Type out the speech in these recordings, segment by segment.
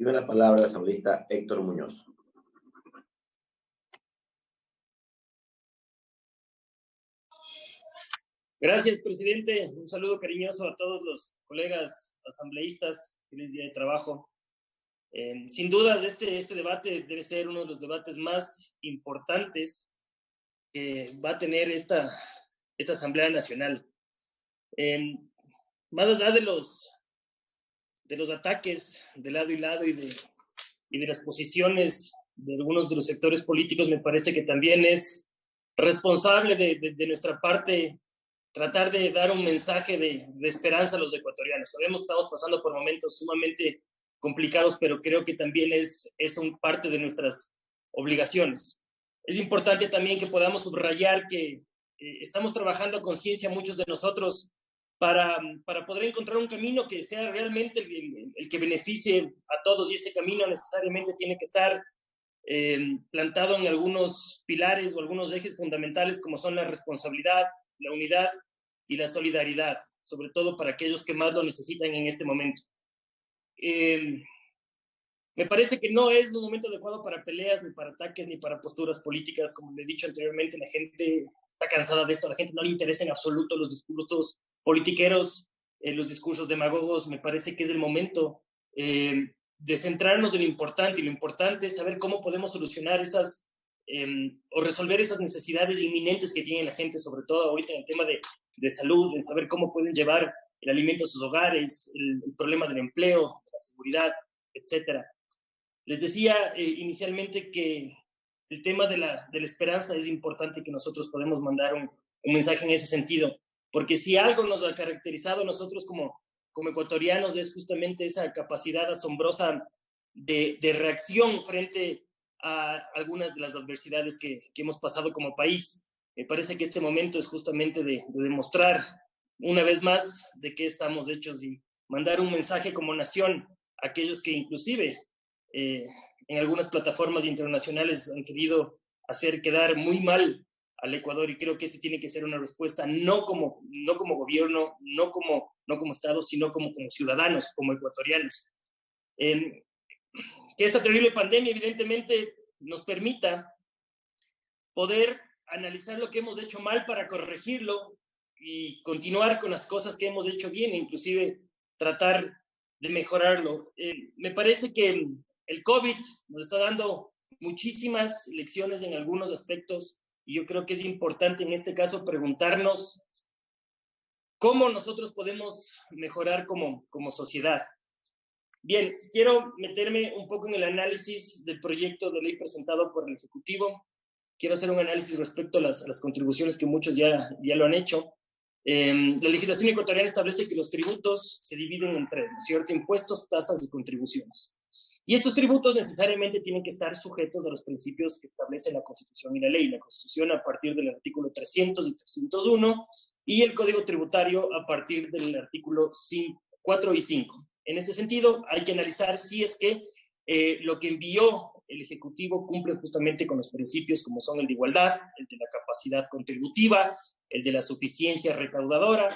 Tiene la palabra el asambleísta Héctor Muñoz. Gracias, presidente. Un saludo cariñoso a todos los colegas asambleístas. Feliz día de trabajo. Sin dudas, este debate debe ser uno de los debates más importantes que va a tener esta Asamblea Nacional. Más allá de los ataques de lado y lado y de las posiciones de algunos de los sectores políticos, me parece que también es responsable de nuestra parte tratar de dar un mensaje de esperanza a los ecuatorianos. Sabemos que estamos pasando por momentos sumamente complicados, pero creo que también es parte de nuestras obligaciones. Es importante también que podamos subrayar que estamos trabajando a conciencia muchos de nosotros para poder encontrar un camino que sea realmente el que beneficie a todos, y ese camino necesariamente tiene que estar plantado en algunos pilares o algunos ejes fundamentales como son la responsabilidad, la unidad y la solidaridad, sobre todo para aquellos que más lo necesitan en este momento. Me parece que no es un momento adecuado para peleas, ni para ataques, ni para posturas políticas. Como les he dicho anteriormente, la gente está cansada de esto, a la gente no le interesa en absoluto los discursos politiqueros, los discursos demagogos. Me parece que es el momento de centrarnos en lo importante, y lo importante es saber cómo podemos solucionar o resolver esas necesidades inminentes que tiene la gente, sobre todo ahorita en el tema de salud, en saber cómo pueden llevar el alimento a sus hogares, el problema del empleo, de la seguridad, etcétera. Les decía inicialmente que el tema de la esperanza es importante, que nosotros podemos mandar un mensaje en ese sentido, porque si algo nos ha caracterizado a nosotros como ecuatorianos es justamente esa capacidad asombrosa de reacción frente a algunas de las adversidades que hemos pasado como país. Me parece que este momento es justamente de demostrar una vez más de qué estamos hechos y mandar un mensaje como nación a aquellos que inclusive en algunas plataformas internacionales han querido hacer quedar muy mal al Ecuador, y creo que esa tiene que ser una respuesta no como gobierno, no como Estado, sino como ciudadanos, como ecuatorianos. Que esta terrible pandemia evidentemente nos permita poder analizar lo que hemos hecho mal para corregirlo y continuar con las cosas que hemos hecho bien, inclusive tratar de mejorarlo. Me parece que el COVID nos está dando muchísimas lecciones en algunos aspectos, y yo creo que es importante en este caso preguntarnos cómo nosotros podemos mejorar como sociedad. Bien, quiero meterme un poco en el análisis del proyecto de ley presentado por el Ejecutivo. Quiero hacer un análisis respecto a las contribuciones que muchos ya lo han hecho. La legislación ecuatoriana establece que los tributos se dividen en tres, ¿no es cierto? Impuestos, tasas y contribuciones. Y estos tributos necesariamente tienen que estar sujetos a los principios que establece la Constitución y la ley. La Constitución a partir del artículo 300 y 301, y el Código Tributario a partir del artículo 4 y 5. En este sentido, hay que analizar si es que lo que envió el Ejecutivo cumple justamente con los principios como son el de igualdad, el de la capacidad contributiva, el de la suficiencia recaudadora,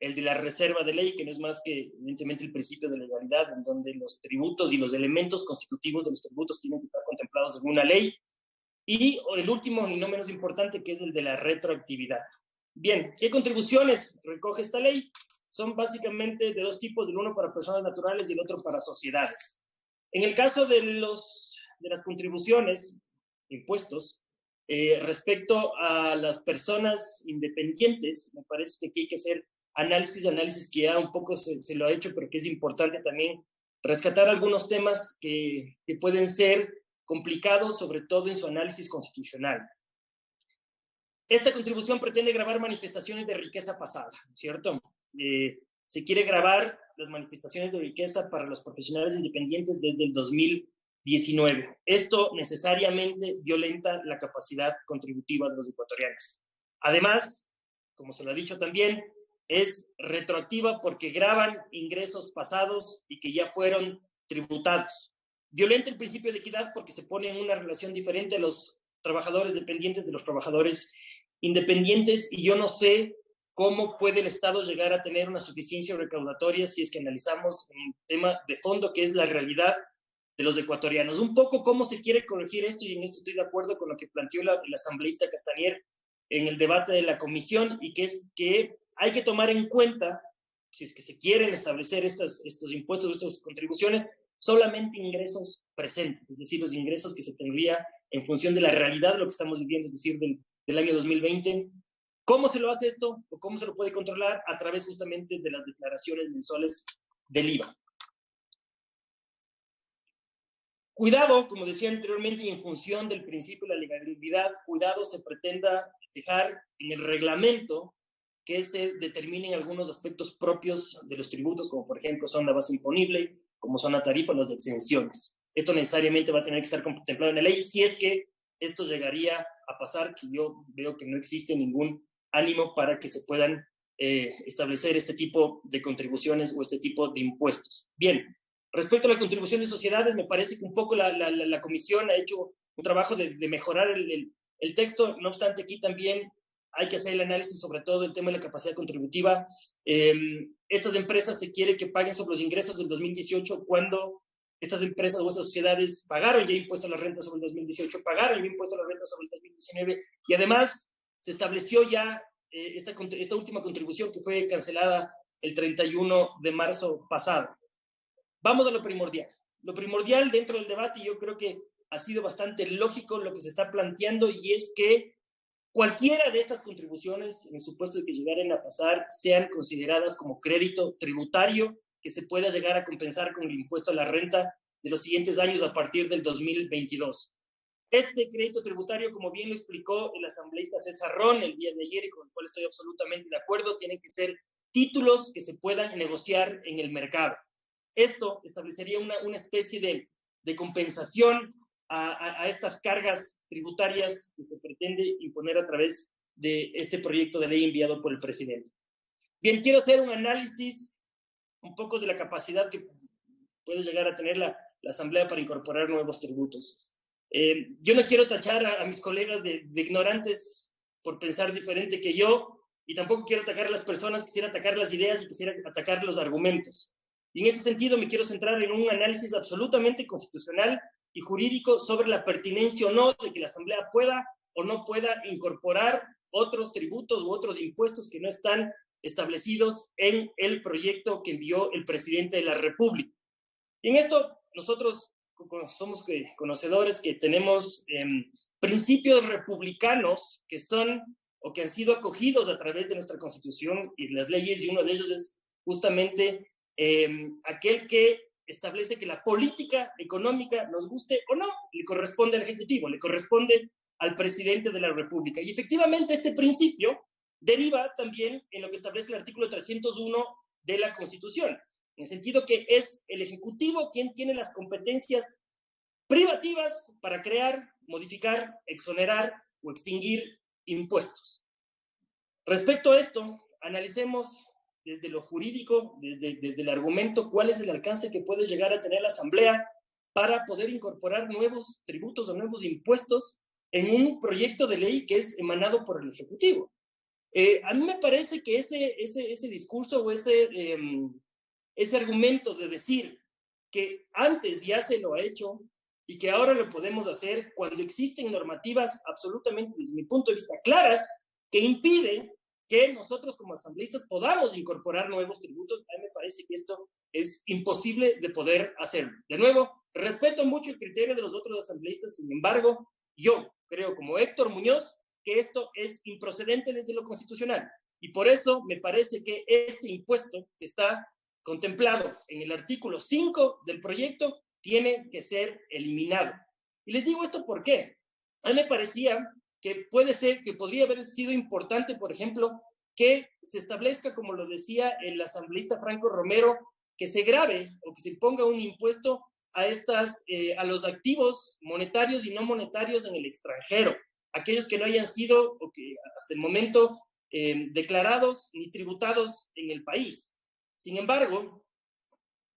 el de la reserva de ley, que no es más que evidentemente el principio de legalidad, en donde los tributos y los elementos constitutivos de los tributos tienen que estar contemplados en una ley, y el último y no menos importante, que es el de la retroactividad. Bien, ¿qué contribuciones recoge esta ley? Son básicamente de dos tipos, el uno para personas naturales y el otro para sociedades. En el caso de las contribuciones, impuestos, respecto a las personas independientes, me parece que aquí hay que hacer análisis que ya un poco se lo ha hecho, pero que es importante también rescatar algunos temas que pueden ser complicados, sobre todo en su análisis constitucional. Esta contribución pretende gravar manifestaciones de riqueza pasada, ¿cierto? Se quiere gravar las manifestaciones de riqueza para los profesionales independientes desde el 2019. Esto necesariamente violenta la capacidad contributiva de los ecuatorianos. Además, como se lo ha dicho también, es retroactiva porque gravan ingresos pasados y que ya fueron tributados. Violenta el principio de equidad porque se pone en una relación diferente a los trabajadores dependientes de los trabajadores independientes, y yo no sé cómo puede el Estado llegar a tener una suficiencia recaudatoria si es que analizamos un tema de fondo que es la realidad de los ecuatorianos. Un poco cómo se quiere corregir esto, y en esto estoy de acuerdo con lo que planteó el asambleísta Castañer en el debate de la comisión, y que es que hay que tomar en cuenta, si es que se quieren establecer estos impuestos, estas contribuciones, solamente ingresos presentes, es decir, los ingresos que se tendría en función de la realidad de lo que estamos viviendo, es decir, del año 2020. ¿Cómo se lo hace esto? ¿O cómo se lo puede controlar? A través justamente de las declaraciones mensuales del IVA. Cuidado, como decía anteriormente, y en función del principio de la legalidad, cuidado se pretenda dejar en el reglamento que se determinen algunos aspectos propios de los tributos, como por ejemplo son la base imponible, como son la tarifa o las exenciones. Esto necesariamente va a tener que estar contemplado en la ley, si es que esto llegaría a pasar, que yo veo que no existe ningún ánimo para que se puedan establecer este tipo de contribuciones o este tipo de impuestos. Bien, respecto a la contribución de sociedades, me parece que un poco la comisión ha hecho un trabajo de mejorar el texto. No obstante, aquí también hay que hacer el análisis sobre todo del tema de la capacidad contributiva. Estas empresas se quiere que paguen sobre los ingresos del 2018, cuando estas empresas o estas sociedades pagaron ya impuesto a la renta sobre el 2018, pagaron ya impuesto a la renta sobre el 2019, y además se estableció ya esta última contribución que fue cancelada el 31 de marzo pasado. Vamos a lo primordial. Lo primordial dentro del debate, yo creo que ha sido bastante lógico lo que se está planteando, y es que cualquiera de estas contribuciones, en el supuesto de que llegaren a pasar, sean consideradas como crédito tributario que se pueda llegar a compensar con el impuesto a la renta de los siguientes años a partir del 2022. Este crédito tributario, como bien lo explicó el asambleísta César Ron el día de ayer, y con el cual estoy absolutamente de acuerdo, tienen que ser títulos que se puedan negociar en el mercado. Esto establecería una especie de compensación a estas cargas tributarias que se pretende imponer a través de este proyecto de ley enviado por el presidente. Bien, quiero hacer un análisis un poco de la capacidad que puede llegar a tener la Asamblea para incorporar nuevos tributos. Yo no quiero tachar a mis colegas de ignorantes por pensar diferente que yo, y tampoco quiero atacar a las personas, quisiera atacar las ideas y quisiera atacar los argumentos. Y en ese sentido me quiero centrar en un análisis absolutamente constitucional y jurídico sobre la pertinencia o no de que la Asamblea pueda o no pueda incorporar otros tributos u otros impuestos que no están establecidos en el proyecto que envió el presidente de la República. Y en esto nosotros somos conocedores que tenemos principios republicanos que son o que han sido acogidos a través de nuestra Constitución y las leyes, y uno de ellos es justamente aquel que establece que la política económica, nos guste o no, le corresponde al Ejecutivo, le corresponde al presidente de la República. Y efectivamente este principio deriva también en lo que establece el artículo 301 de la Constitución, en el sentido que es el Ejecutivo quien tiene las competencias privativas para crear, modificar, exonerar o extinguir impuestos. Respecto a esto, analicemos desde lo jurídico, desde el argumento, cuál es el alcance que puede llegar a tener la Asamblea para poder incorporar nuevos tributos o nuevos impuestos en un proyecto de ley que es emanado por el Ejecutivo. A mí me parece que ese discurso o ese argumento de decir que antes ya se lo ha hecho y que ahora lo podemos hacer cuando existen normativas absolutamente, desde mi punto de vista, claras, que impiden que nosotros como asambleístas podamos incorporar nuevos tributos, a mí me parece que esto es imposible de poder hacerlo. De nuevo, respeto mucho el criterio de los otros asambleístas, sin embargo, yo creo como Héctor Muñoz que esto es improcedente desde lo constitucional, y por eso me parece que este impuesto que está contemplado en el artículo 5 del proyecto tiene que ser eliminado. Y les digo esto ¿por qué? A mí me parecía que podría haber sido importante, por ejemplo, que se establezca, como lo decía el asambleísta Franco Romero, que se grave o que se ponga un impuesto a los activos monetarios y no monetarios en el extranjero, aquellos que no hayan sido o que hasta el momento declarados ni tributados en el país. Sin embargo,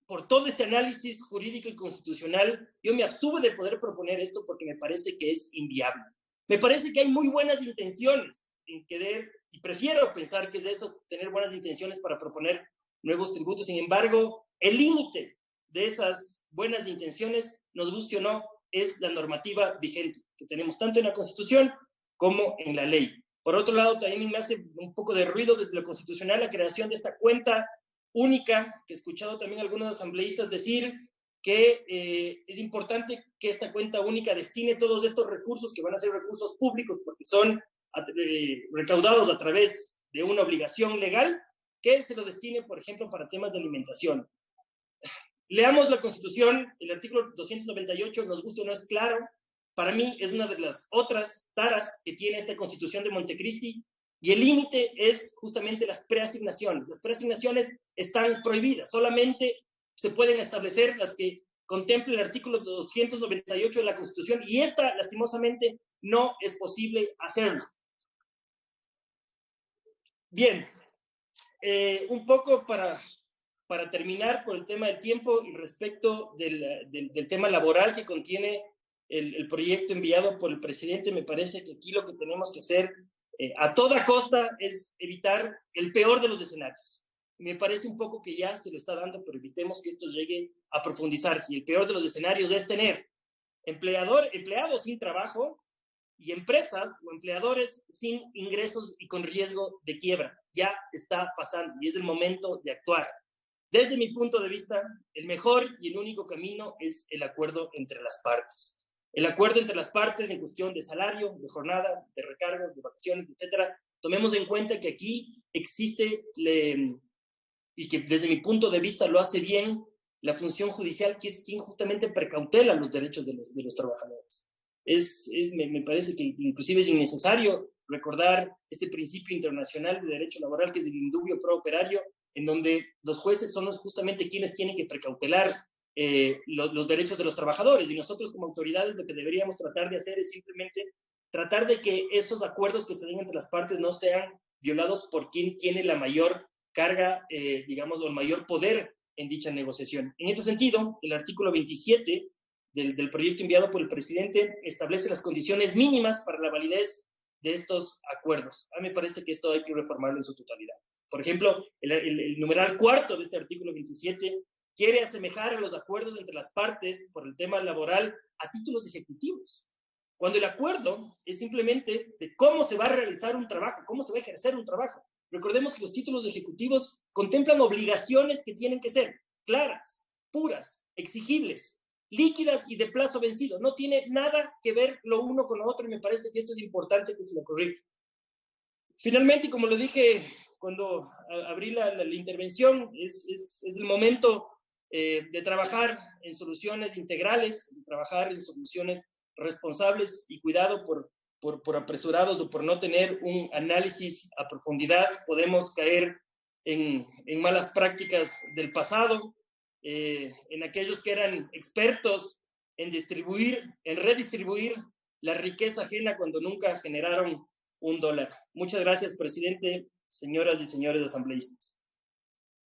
por todo este análisis jurídico y constitucional, yo me abstuve de poder proponer esto porque me parece que es inviable. Me parece que hay muy buenas intenciones en querer, y prefiero pensar que es eso, tener buenas intenciones para proponer nuevos tributos. Sin embargo, el límite de esas buenas intenciones, nos guste o no, es la normativa vigente que tenemos tanto en la Constitución como en la ley. Por otro lado, también me hace un poco de ruido desde lo constitucional la creación de esta cuenta única, que he escuchado también a algunos asambleístas decir que es importante que esta cuenta única destine todos estos recursos, que van a ser recursos públicos porque son recaudados a través de una obligación legal, que se lo destine, por ejemplo, para temas de alimentación. Leamos la Constitución, el artículo 298, nos gusta o no es claro. Para mí es una de las otras taras que tiene esta Constitución de Montecristi, y el límite es justamente las preasignaciones. Las preasignaciones están prohibidas, solamente se pueden establecer las que contempla el artículo 298 de la Constitución, y esta, lastimosamente, no es posible hacerlo. Bien, un poco para terminar por el tema del tiempo y respecto del tema laboral que contiene el proyecto enviado por el presidente, me parece que aquí lo que tenemos que hacer a toda costa es evitar el peor de los escenarios. Me parece un poco que ya se lo está dando, pero evitemos que esto llegue a profundizarse. Y el peor de los escenarios es tener empleados sin trabajo y empresas o empleadores sin ingresos y con riesgo de quiebra. Ya está pasando y es el momento de actuar. Desde mi punto de vista, el mejor y el único camino es el acuerdo entre las partes. El acuerdo entre las partes en cuestión de salario, de jornada, de recargos, de vacaciones, etcétera. Tomemos en cuenta que aquí existe, y que desde mi punto de vista lo hace bien, la función judicial, que es quien justamente precautela los derechos de los trabajadores. Me parece que inclusive es innecesario recordar este principio internacional de derecho laboral, que es el indubio pro operario, en donde los jueces son justamente quienes tienen que precautelar los derechos de los trabajadores, y nosotros como autoridades lo que deberíamos tratar de hacer es simplemente tratar de que esos acuerdos que se den entre las partes no sean violados por quien tiene la mayor carga, digamos, o el mayor poder en dicha negociación. En este sentido, el artículo 27 del proyecto enviado por el presidente establece las condiciones mínimas para la validez de estos acuerdos. A mí me parece que esto hay que reformarlo en su totalidad. Por ejemplo, el numeral cuarto de este artículo 27 quiere asemejar a los acuerdos entre las partes por el tema laboral a títulos ejecutivos, cuando el acuerdo es simplemente de cómo se va a realizar un trabajo, cómo se va a ejercer un trabajo. Recordemos que los títulos ejecutivos contemplan obligaciones que tienen que ser claras, puras, exigibles, líquidas y de plazo vencido. No tiene nada que ver lo uno con lo otro, y me parece que esto es importante que se lo corrija. Finalmente, como lo dije cuando abrí la intervención, es el momento de trabajar en soluciones integrales, de trabajar en soluciones responsables, y cuidado por apresurados o por no tener un análisis a profundidad, podemos caer en malas prácticas del pasado, en aquellos que eran expertos en redistribuir la riqueza ajena cuando nunca generaron $1. Muchas gracias, presidente, señoras y señores asambleístas.